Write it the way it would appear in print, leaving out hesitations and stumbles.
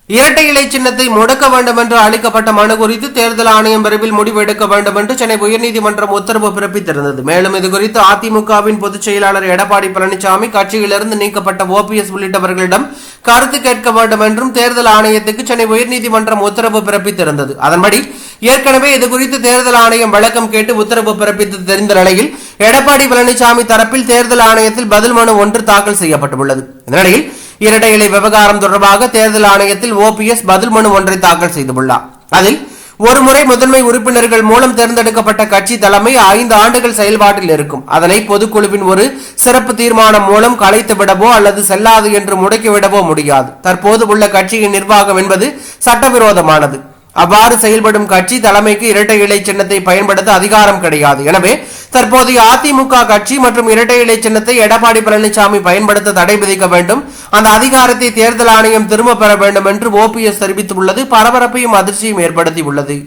இரட்டை இலை சின்னத்தை முடக்க வேண்டும் என்று அளிக்கப்பட்ட மனு குறித்து தேர்தல் ஆணையம் விரைவில் முடிவு எடுக்க வேண்டும் என்று சென்னை உயர்நீதிமன்றம் உத்தரவு பிறப்பித்திருந்தது. மேலும் இதுகுறித்து அதிமுகவின் பொதுச் செயலாளர் எடப்பாடி பழனிசாமி, கட்சியிலிருந்து நீக்கப்பட்ட OPS உள்ளிட்டவர்களிடம் கருத்து கேட்க வேண்டும் என்றும் தேர்தல் ஆணையத்துக்கு சென்னை உயர்நீதிமன்றம் உத்தரவு பிறப்பித்திருந்தது. அதன்படி ஏற்கனவே இதுகுறித்து தேர்தல் ஆணையம் விளக்கம் கேட்டு உத்தரவு பிறப்பித்து தெரிந்த நிலையில் எடப்பாடி பழனிசாமி தரப்பில் தேர்தல் ஆணையத்தில் பதில் மனு ஒன்று தாக்கல் செய்யப்பட்டுள்ளது. இந்த நிலையில் இரட்டை இலை விவகாரம் தொடர்பாக தேர்தல் ஆணையத்தில் OPS பதில் மனு ஒன்றை தாக்கல் செய்துள்ளார். அதில் ஒருமுறை முதன்மை உறுப்பினர்கள் மூலம் தேர்ந்தெடுக்கப்பட்ட கட்சி தலைமை 5 ஆண்டுகள் செயல்பாட்டில் இருக்கும். அதனை பொதுக்குழுவின் ஒரு சிறப்பு தீர்மானம் மூலம் கலைத்து விடவோ அல்லது செல்லாது என்று முடக்கிவிடவோ முடியாது. தற்போது உள்ள கட்சியின் நிர்வாகம் என்பது சட்டவிரோதமானது. அவ்வாறு செயல்படும் கட்சி தலைமைக்கு இரட்டை இலை சின்னத்தை பயன்படுத்த அதிகாரம் கிடையாது. எனவே தற்போதைய அதிமுக கட்சி மற்றும் இரட்டை இலை சின்னத்தை எடப்பாடி பழனிசாமி பயன்படுத்த தடை விதிக்க வேண்டும். அந்த அதிகாரத்தை தேர்தல் ஆணையம் திரும்ப பெற வேண்டும் என்று OPS தெரிவித்துள்ளது பரபரப்பையும் அதிர்ச்சியும் ஏற்படுத்தியுள்ளது.